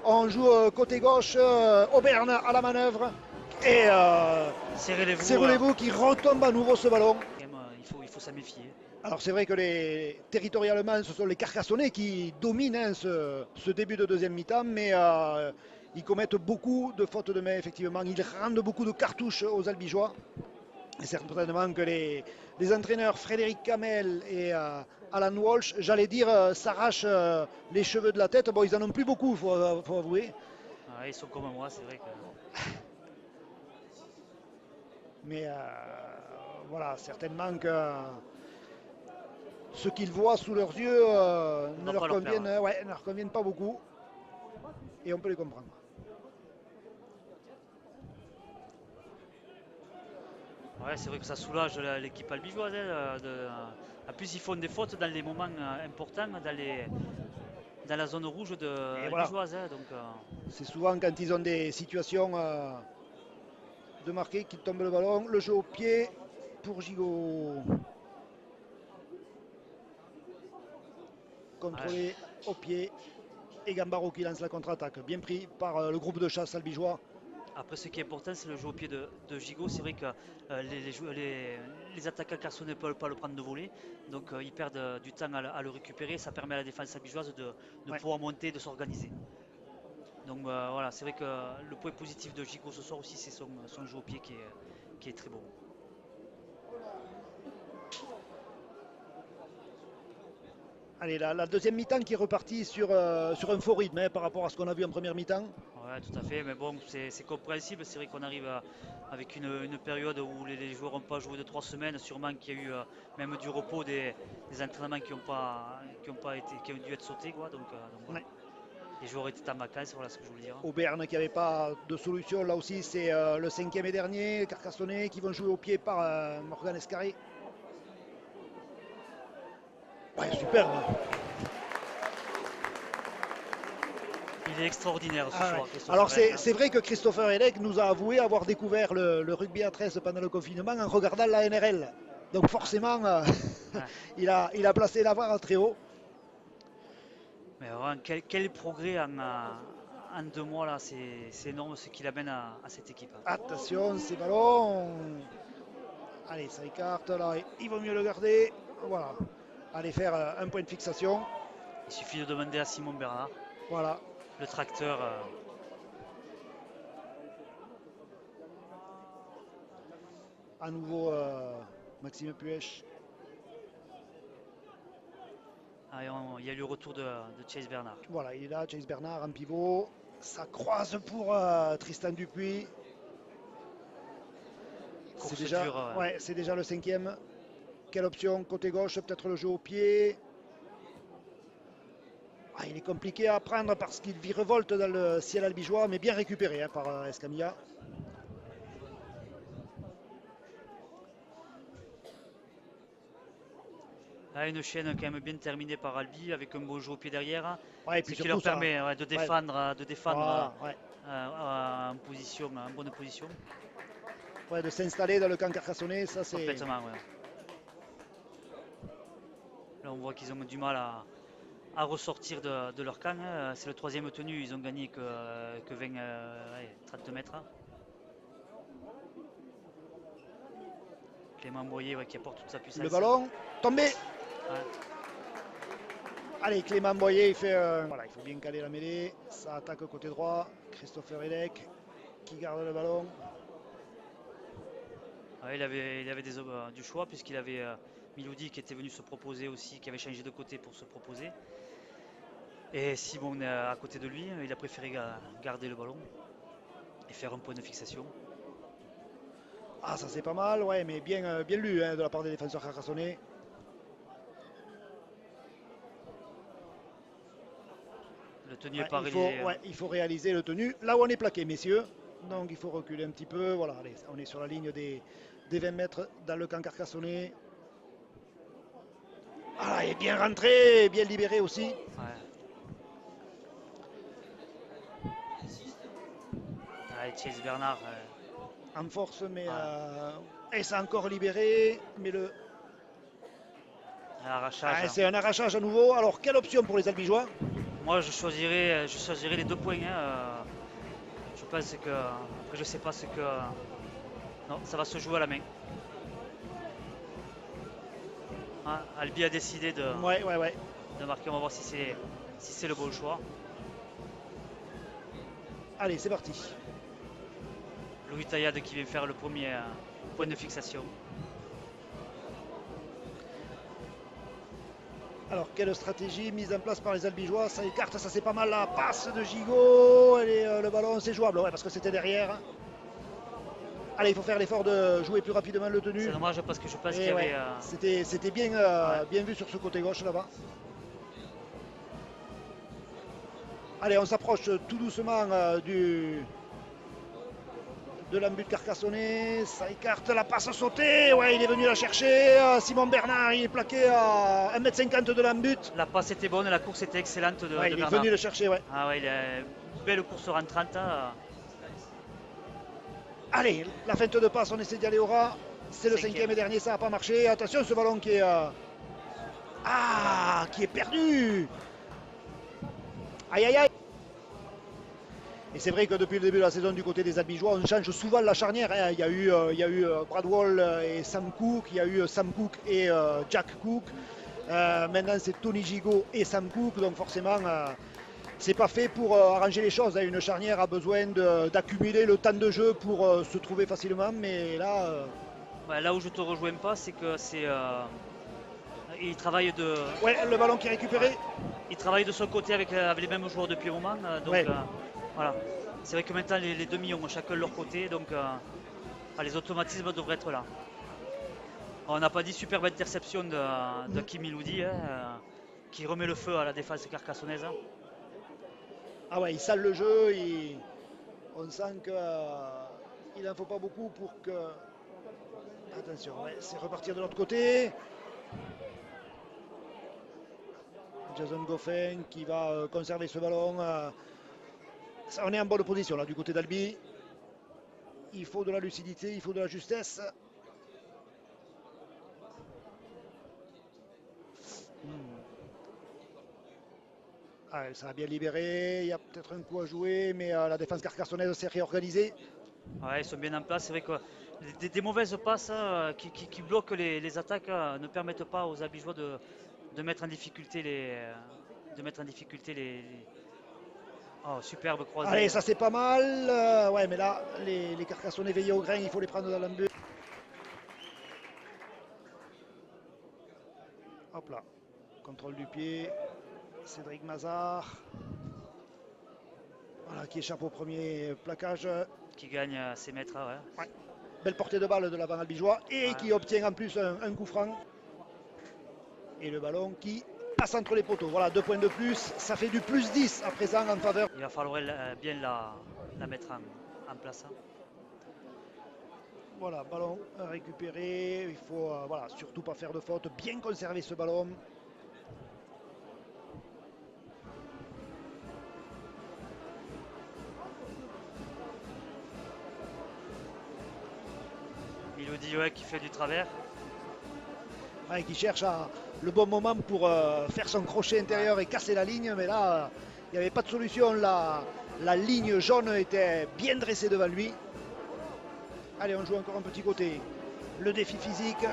On joue côté gauche, Auvergne à la manœuvre. Et c'est Roulez-vous qui retombe à nouveau ce ballon. Il faut s'en méfier. Alors c'est vrai que territorialement, ce sont les Carcassonnais qui dominent ce début de deuxième mi-temps, mais ils commettent beaucoup de fautes de main, effectivement. Ils rendent beaucoup de cartouches aux Albigeois. Et certainement que les entraîneurs Frédéric Kamel et Alan Walsh, j'allais dire, s'arrachent les cheveux de la tête. Bon, ils en ont plus beaucoup, il faut avouer. Ah, ils sont comme moi, c'est vrai que... Mais voilà, certainement que ce qu'ils voient sous leurs yeux ne leur conviennent pas beaucoup. Et on peut les comprendre. Ouais, c'est vrai que ça soulage l'équipe albigeoise. En plus, ils font des fautes dans les moments importants, dans la zone rouge albigeoise. Voilà. C'est souvent quand ils ont des situations de marquer qu'ils tombent le ballon. Le jeu au pied pour Gigot. Contrôlé au pied. Et Gambaro qui lance la contre-attaque. Bien pris par le groupe de chasse albigeois. Après, ce qui est important, c'est le jeu au pied de Gigot. C'est vrai que les attaquants carcassonnais ne peuvent pas le prendre de voler. Donc, ils perdent du temps à le récupérer. Ça permet à la défense albigeoise de pouvoir monter, de s'organiser. Donc, voilà, c'est vrai que le point positif de Gigot ce soir aussi, c'est son jeu au pied qui est très beau. Allez, la deuxième mi-temps qui est repartie sur un faux rythme par rapport à ce qu'on a vu en première mi-temps. Ouais, tout à fait, mais bon, c'est compréhensible. C'est vrai qu'on arrive avec une période où les joueurs n'ont pas joué de 3 semaines. Sûrement qu'il y a eu même du repos, des entraînements qui ont dû être sautés. Quoi, donc voilà. Ouais. Les joueurs étaient en vacances, voilà ce que je voulais dire. Auvergne qui n'avait pas de solution. Là aussi, c'est le cinquième et dernier. Carcassonnais qui vont jouer au pied par Morgan Escarré. Ouais, superbe. Il est extraordinaire ce soir. Alors c'est vrai que Christopher Elec nous a avoué avoir découvert le rugby à 13 pendant le confinement en regardant la NRL. Donc forcément, il a placé la barre très haut. Mais vraiment, quel progrès en 2 mois là, c'est énorme ce qu'il amène à cette équipe. Attention, ces ballons. Allez, ça écarte là, il vaut mieux le garder. Voilà. Allez faire un point de fixation. Il suffit de demander à Simon Bernard. Voilà, le tracteur. à nouveau Maxime Puech. Il y a eu le retour de Chase Bernard. Voilà, il est là, Chase Bernard en pivot. Ça croise pour Tristan Dupuis. C'est Course déjà, dure. ouais, c'est déjà le cinquième. Quelle option? Côté gauche, peut-être le jeu au pied. Ah, il est compliqué à prendre parce qu'il virevolte dans le ciel albigeois, mais bien récupéré par Escamilla. Une chaîne quand même bien terminée par Albi avec un beau jeu au pied derrière. Ouais, et Ce puis qui surtout leur ça. permet Ouais, de défendre voilà, ouais. en position, en bonne position. Ouais, de s'installer dans le camp carcassonnais, ça c'est. Complètement, ouais. Là, on voit qu'ils ont du mal à ressortir de leur camp, hein. C'est le troisième tenu, ils ont gagné que 20, 30 mètres, hein. Clément Boyer, ouais, qui apporte toute sa Le puissance. ballon tombé. Ouais. Allez, Clément Boyer, il fait. Voilà, il faut bien caler la mêlée. Ça attaque côté droit. Christopher Edek qui garde le ballon. Ouais, il avait du choix puisqu'il avait Miloudi qui était venu se proposer aussi, qui avait changé de côté pour se proposer. Et Simon à côté de lui, il a préféré garder le ballon et faire un point de fixation. Ah, ça c'est pas mal, ouais, mais bien, bien lu de la part des défenseurs carcassonnais. Le tenu est Ouais, pas réalisé. il faut réaliser le tenu là où on est plaqué, messieurs. Donc il faut reculer un petit peu. Voilà, allez, on est sur la ligne des 20 mètres dans le camp carcassonnais. Ah, il est bien rentré, bien libéré aussi. Ouais. Ouais, Chase Bernard, En force, mais. voilà. Et c'est encore libéré. Mais le. Arrachage. Ah, c'est un arrachage à nouveau. Alors, quelle option pour les Albigeois? Moi, je choisirais les 2 points, hein. Je pense que. Après, je sais pas ce que. Non, ça va se jouer à la main. Ah, Albi a décidé Ouais, ouais, ouais. de marquer. On va voir si c'est le bon choix. Allez, c'est parti. Louis Taillade qui vient faire le premier point de fixation. Alors, quelle stratégie mise en place par les Albigeois? Ça écarte, ça c'est pas mal. La passe de Gigot. Le ballon, c'est jouable, ouais, parce que c'était derrière. Allez, il faut faire l'effort de jouer plus rapidement le C'est tenu. dommage parce que je pense qu'il y Et ouais, avait. c'était bien, Ouais. bien vu sur ce côté gauche là-bas. Allez, on s'approche tout doucement de l'embut de Carcassonnet. Ça écarte la passe sautée. Ouais, il est venu la chercher. Simon Bernard, il est plaqué à 1,50 m de l'embut. La passe était bonne, la course était excellente Ouais, de il est Bernard. venu le chercher, ouais. Ah ouais, il a une belle course rentrante, hein. Allez, la feinte de passe, on essaie d'y aller au ras. C'est le cinquième et dernier, ça n'a pas marché. Attention, ce ballon qui est. Ah, qui est perdu. Aïe, aïe, aïe. Et c'est vrai que depuis le début de la saison du côté des Albigeois, on change souvent la charnière, hein. Il y a eu Brad Wall et Sam Cook, il y a eu Sam Cook et Jack Cook. Maintenant c'est Tony Gigot et Sam Cook, donc forcément c'est pas fait pour arranger les choses, hein. Une charnière a besoin d'accumuler le temps de jeu pour se trouver facilement, mais là. Ouais, là où je te rejoins pas, c'est que il travaille Ouais, le ballon qui est ouais, récupéré. il travaille de son côté avec les mêmes joueurs depuis un moment. Donc Ouais. voilà. C'est vrai que maintenant les demi ont chacun leur côté, donc les automatismes devraient être là. On n'a pas dit superbe interception de Kim Iloudi, hein, qui remet le feu à la défense carcassonnaise, hein. Ah ouais, il sale le jeu, on sent qu'il n'en faut pas beaucoup pour que. Attention, ouais, c'est repartir de l'autre côté. Jason Goffin qui va conserver ce ballon. On est en bonne position là du côté d'Albi. Il faut de la lucidité, il faut de la justesse. Ah, ça a bien libéré, il y a peut-être un coup à jouer, mais la défense carcassonnaise s'est réorganisée. Ouais, ils sont bien en place. C'est vrai que des mauvaises passes qui bloquent les attaques ne permettent pas aux Abigeois de mettre en difficulté de mettre en difficulté Oh, superbe Allez, croisé. ça c'est pas mal. Ouais, mais là, les Carcassonnais veillés au grain, il faut les prendre dans l'embut. Hop là. Contrôle du pied. Cédric Mazard. Voilà, qui échappe au premier plaquage. Qui gagne ses mètres. Ouais. Ouais. Belle portée de balle de l'avant albigeois et Ouais. qui obtient en plus un coup franc. Et le ballon qui passe entre les poteaux. Voilà, 2 points de plus. Ça fait du plus 10 à présent en faveur. Il va falloir bien la mettre en place, hein. Voilà, ballon récupéré. Il faut voilà, surtout pas faire de faute. Bien conserver ce ballon. Il nous dit ouais, qui fait du travers. Ouais, qui cherche le bon moment pour faire son crochet intérieur et casser la ligne. Mais là, il n'y avait pas de solution. La ligne jaune était bien dressée devant lui. Allez, on joue encore un petit côté. Le défi physique.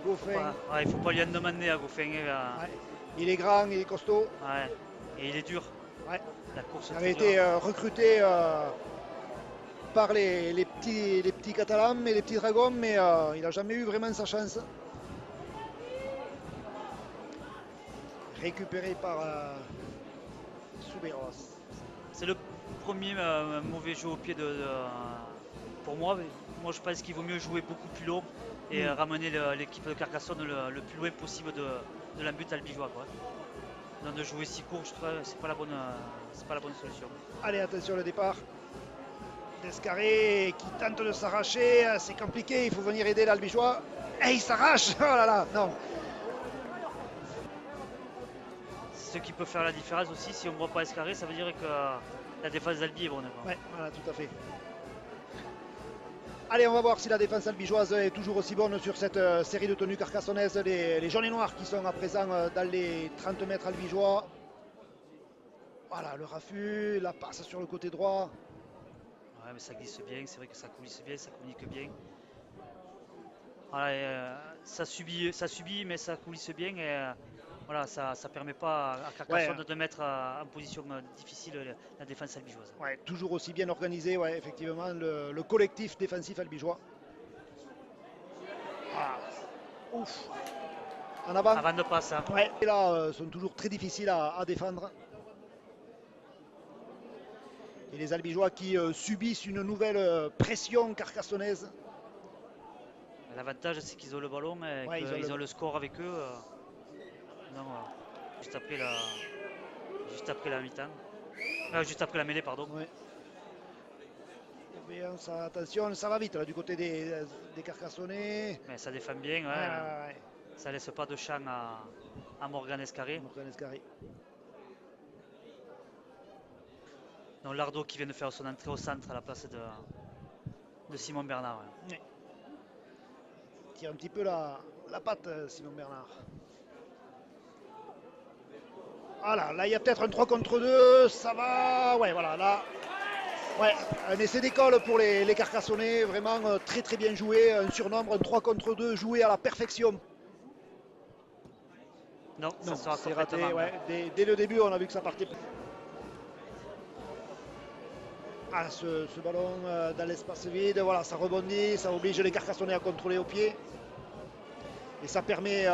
Goffin. Ouais, il faut pas lui en demander à Goffin. Ouais. Il est grand, il est costaud. Ouais. Et il est dur. Ouais. La course Il est avait très dure. été recruté par les petits Catalans et les petits Dragons, mais il n'a jamais eu vraiment sa chance. Récupéré par Subeiros. C'est le premier mauvais jeu au pied pour moi. Moi, je pense qu'il vaut mieux jouer beaucoup plus long et ramener l'équipe de Carcassonne le plus loin possible de la but albigeois, quoi. Donc de jouer si court, je trouve que c'est pas la bonne solution. Allez, attention le départ. Descarré qui tente de s'arracher. C'est compliqué, il faut venir aider l'Albigeois. Et il s'arrache. Oh là là, non. Ce qui peut faire la différence aussi, si on ne voit pas Escarré, ça veut dire que la défense d'Albi est bonne, quoi. Ouais, voilà, tout à fait. Allez, on va voir si la défense albigeoise est toujours aussi bonne sur cette série de tenues carcassonnaises. Les jaunes et noirs qui sont à présent dans les 30 mètres albigeois. Voilà, le raffut, la passe sur le côté droit. Ouais, mais ça glisse bien, c'est vrai que ça coulisse bien, ça communique bien. Voilà, ça subit, mais ça coulisse bien et voilà, ça ne permet pas à Carcassonne de mettre en position difficile la défense albigeoise. Ouais, toujours aussi bien organisé, ouais, effectivement, le collectif défensif albigeois. Ah, ouf. En avant. Avant de passer. Ouais, et là, sont toujours très difficiles à défendre. Et les albigeois qui subissent une nouvelle pression carcassonnaise. L'avantage, c'est qu'ils ont le ballon et Ouais, qu'ils ont le score avec eux. Donc, voilà. Juste après la mi-temps. Juste après la mêlée, pardon. Ouais. Bien, ça, attention, ça va vite là, du côté des Carcassonnais. Mais ça défend bien. Ouais. Ouais. Ça laisse pas de champ à Morgan Escarré. Morgan Escarré. Donc Lardo qui vient de faire son entrée au centre à la place de Simon Bernard. Ouais. Il tire un petit peu la patte, Simon Bernard. Voilà, là il y a peut-être un 3 contre 2, ça va. Ouais, voilà, là. Ouais, un essai d'école pour les Carcassonnais, vraiment très très bien joué. Un surnombre, un 3 contre 2 joué à la perfection. Non, ça sera c'est raté. Ouais. Ouais. Dès le début, on a vu que ça partait. Ah, ce ballon dans l'espace vide, voilà, ça rebondit, ça oblige les Carcassonnais à contrôler au pied. Et ça permet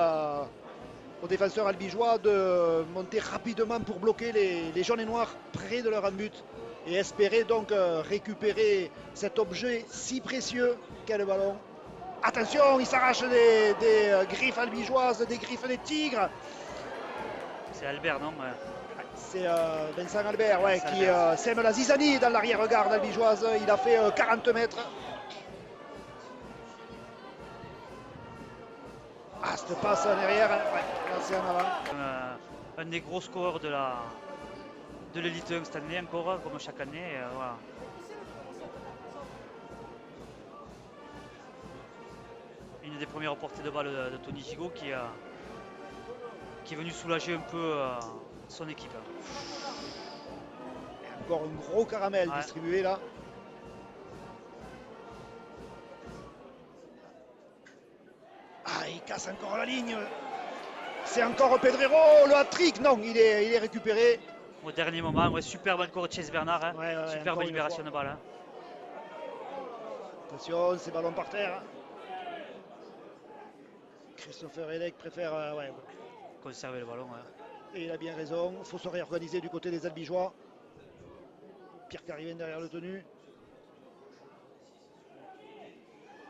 aux défenseurs albigeois de monter rapidement pour bloquer les jaunes et noirs près de leur but et espérer donc récupérer cet objet si précieux qu'est le ballon. Attention, il s'arrache des griffes albigeoises, des griffes des tigres. C'est Albert, non? Ouais. C'est Vincent Albert, ouais, qui Albert. sème la zizanie dans l'arrière-garde albigeoise. Il a fait 40 mètres. Ah, cette passe en arrière, ouais, là c'est en avant. Un des gros scoreurs de l'élite 1 cette année encore, comme chaque année. Voilà. Une des premières portées de balle de Tony Gigot qui est venu soulager un peu son équipe. Et encore un gros caramel distribué là. Ah, il casse encore la ligne. C'est encore Pedrero, le hat-trick. Non, il est récupéré. au dernier moment. Ouais, superbe encore Chase Bernard, hein. Ouais, Superbe encore une libération fois. de balle, hein. Attention, ces ballons par terre. Christopher Elec préfère. Ouais, Conserver le ballon, ouais. et il a bien raison. Il faut se réorganiser du côté des Albigeois. Pierre Carriven derrière le tenu.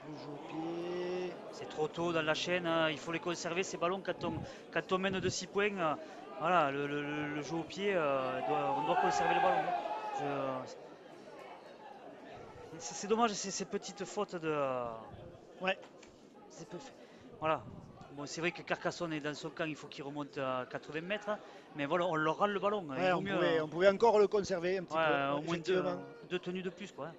Le jeu au pied. C'est trop tôt dans la chaîne, hein. Il faut les conserver ces ballons quand on mène de 6 points. Voilà, le jeu au pied, on doit conserver le ballon, hein. C'est dommage ces petites fautes de. Ouais, c'est peu- Voilà. Bon, c'est vrai que Carcassonne est dans son camp, il faut qu'il remonte à 80 mètres, hein. Mais voilà, on leur rend le ballon, hein. Il ouais, vaut mieux, on pouvait encore le conserver un petit peu. ouais, Ouais, au moins effectivement. deux tenues de plus, quoi, hein.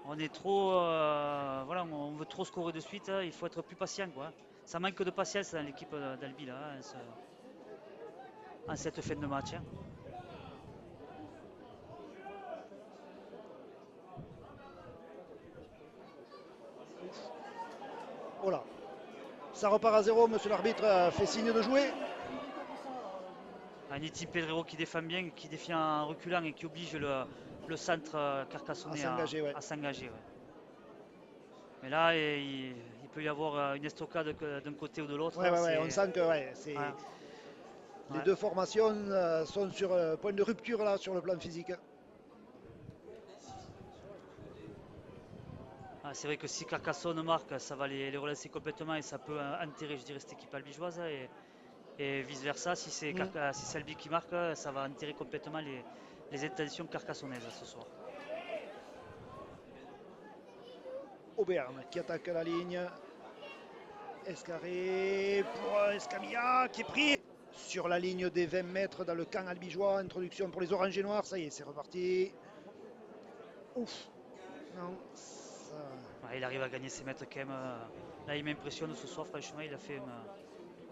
On est trop, voilà, on veut trop scorer de suite, hein. Il faut être plus patient, quoi, hein. Ça manque de patience dans l'équipe d'Albi là, hein, en cette fin de match, hein. Voilà. Ça repart à 0. Monsieur l'arbitre fait signe de jouer. Aniti Pedrero qui défend bien, qui défie en reculant et qui oblige le centre À carcassonnais s'engager, ouais. à s'engager, ouais. Mais là, il peut y avoir une estocade d'un côté ou de l'autre, Ouais, hein. ouais, ouais. On sent que ouais, Ouais, les ouais. deux formations sont sur point de rupture là sur le plan physique. Ah, c'est vrai que si Carcassonne marque, ça va les relancer complètement et ça peut enterrer, je dirais, cette équipe albigeoise, hein. Et vice-versa, Mm. si c'est Albi qui marque, ça va enterrer complètement les intentions carcassonnaises ce soir. Auburn qui attaque la ligne. Escarré pour Escamilla qui est pris sur la ligne des 20 mètres dans le camp albigeois. Introduction pour les oranges et noirs. Ça y est, c'est reparti. Ouf. Non. Ça... Ouais, il arrive à gagner ses mètres quand même. Là, il m'impressionne ce soir, franchement, il a fait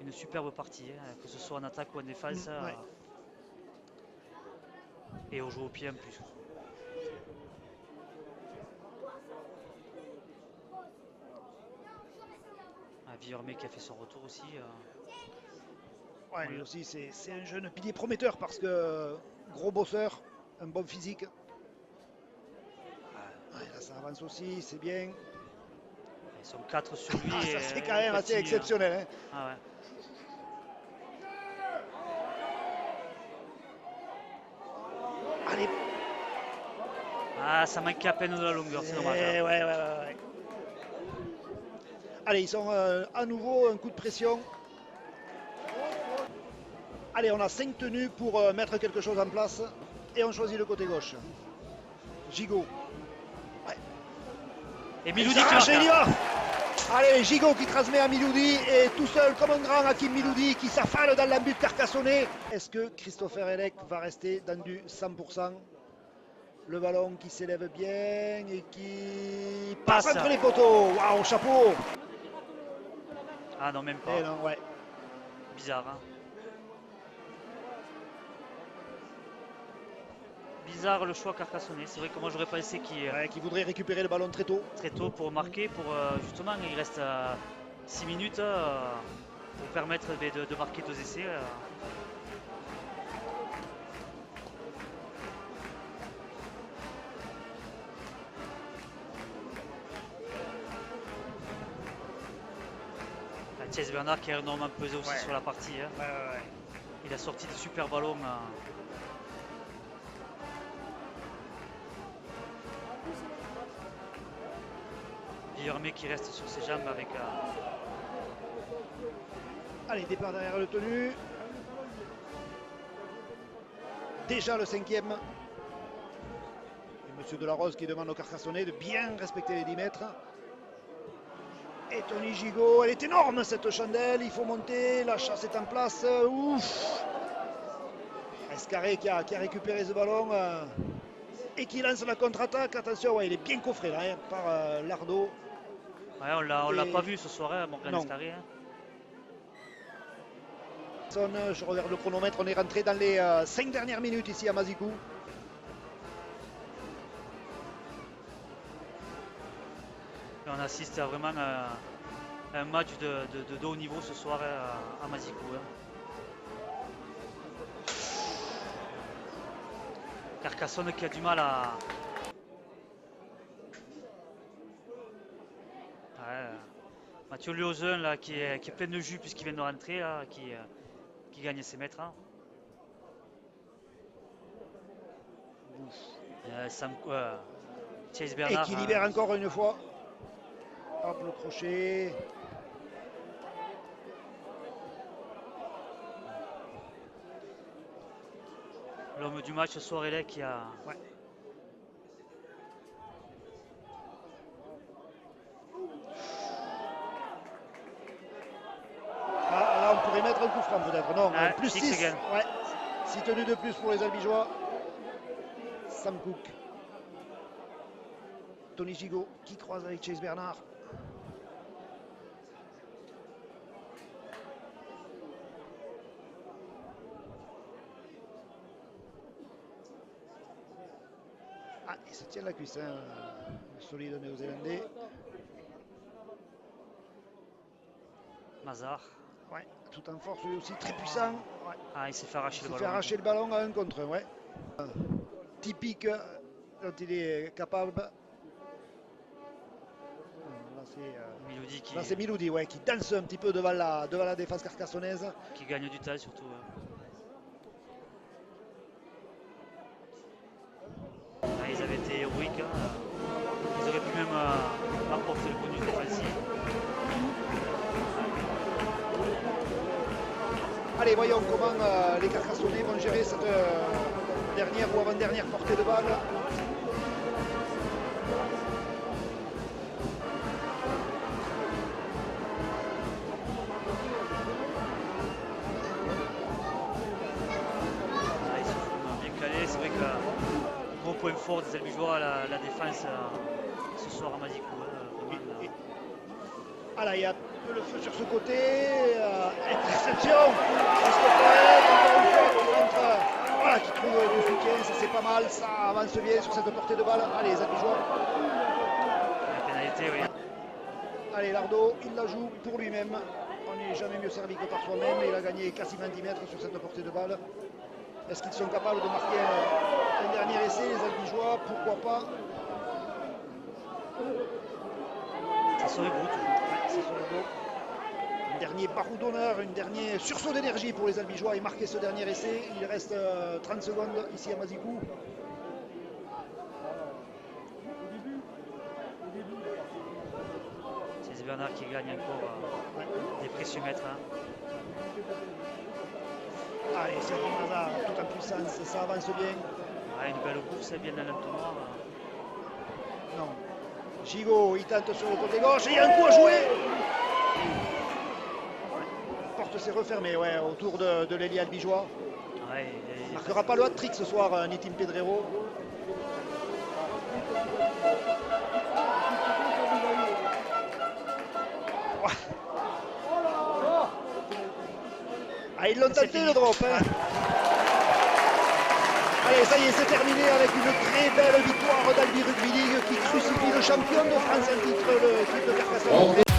une superbe partie, hein, que ce soit en attaque ou en défense, Ouais. et au jeu au pied en plus. Villermé qui a fait son retour aussi. Ouais, lui aussi, c'est un jeune pilier prometteur parce que gros bosseur, un bon physique. Ouais, là, ça avance aussi, c'est bien. Ils sont 4 sur lui Ah, et ça, c'est quand il même assez continue, hein. exceptionnel. Hein. Ah ouais. Allez. Ah, ça manquait à peine de la longueur, c'est dommage, hein. Ouais. Allez, ils sont à nouveau un coup de pression. Allez, on a 5 tenues pour mettre quelque chose en place. Et on choisit le côté gauche. Gigot. Ouais. Et Il Miloudi qui s'arrache marque, et il y hein. va. Allez, Gigot qui transmet à Miloudi et tout seul comme un grand Hakim Miloudi qui s'affale dans l'embut carcassonné. Est-ce que Christopher Elec va rester dans du 100%? Le ballon qui s'élève bien et qui passe Passe. entre les poteaux. Waouh, chapeau. Ah non, même pas. Et non, ouais. Bizarre, hein. Bizarre le choix carcassonné. C'est vrai que moi j'aurais pensé qu'il Ouais, qui voudrait récupérer le ballon très tôt. très tôt pour marquer, pour justement il reste 6 minutes pour permettre de marquer 2 essais. Chase Bernard qui a énormément pesé aussi sur la partie, hein. Ouais. Il a sorti des super ballons. Villermé qui reste sur ses jambes avec. Allez, départ derrière le tenu. Déjà le 5e. Et Monsieur Delarose qui demande au Carcassonnais de bien respecter les 10 mètres. Et Tony Gigot, elle est énorme cette chandelle, il faut monter, la chasse est en place. Ouf. Escarré qui a récupéré ce ballon et qui lance la contre-attaque. Attention, ouais, il est bien coffré là hein, par Lardo. Ouais, on l'a pas vu ce soir, hein, Morgan Non. Escarré, hein. Je regarde le chronomètre, on est rentré dans les 5 dernières minutes ici à Mazikou. Et on assiste à vraiment un match de haut niveau ce soir à Mazikou, hein. Carcassonne qui a du mal à... Ouais, Mathieu Léozun là, qui est plein de jus puisqu'il vient de rentrer, là, qui gagne ses mètres, hein. Chase Et Bernard, qui libère encore une fois. Hop, le crochet. l'homme du match ce soir, il est qui a... Ouais. Ah, là, on pourrait mettre un coup franc peut-être. Non, Ah, plus six 6. again. Ouais. 6 tenues de plus pour les Albigeois. Sam Cook. Tony Gigot qui croise avec Chase Bernard. Ah, il se tient la cuisse, hein, le solide néo-zélandais. Mazar. Ouais, tout en force, lui aussi très puissant. Ouais. Ah, il s'est fait arracher Il le s'est ballon. fait arracher le ballon à 1 contre 1. Ouais. Typique dont il est capable. Là, Miloudi qui, c'est Miloudi, ouais, qui danse un petit peu devant la défense carcassonnaise. qui gagne du temps surtout. Ah, ils avaient été héroïques, hein. Ils auraient pu même remporter le bonus défensif. Allez, voyons comment les Carcassonnais vont gérer cette dernière ou avant-dernière portée de balle. Ah, ils se font bien calés. C'est vrai que gros point fort des Albigeois, la défense ce soir à Mazicou, hein, vraiment, Ah là, il y a le feu sur ce côté. Interception. Encore une fois, qui rentre, voilà, qui trouve du soutien. Ça, c'est pas mal. Ça avance bien sur cette portée de balle. Allez, les Albigeois. la pénalité, oui. Allez, Lardo, il la joue pour lui-même. On n'est jamais mieux servi que par soi-même. Il a gagné quasiment 10 mètres sur cette portée de balle. Est-ce qu'ils sont capables de marquer un dernier essai, les Albigeois? Pourquoi pas? Ça serait beau. Ça serait beau. Un dernier barou d'honneur, un dernier sursaut d'énergie pour les Albigeois et marquer ce dernier essai. Il reste 30 secondes ici à Mazicou. C'est Bernard qui gagne encore des précieux mètres, hein. Allez, c'est Mazar, tout en puissance, ça avance bien. Ah, une belle course, bien dans l'entonnoir. Non. Gigot, il tente sur le côté gauche et il y a un coup à jouer. La porte s'est refermée, ouais, autour de l'ailier albigeois. Ouais, Il ne marquera pas le hat-trick ce soir, Nitin Pedrero. Ouais. Ah, ils l'ont tenté le drop, hein. Allez, ça y est, c'est terminé avec une très belle victoire d'Albi Rugby League qui crucifie le champion de France en titre, l'équipe de Carcassonne.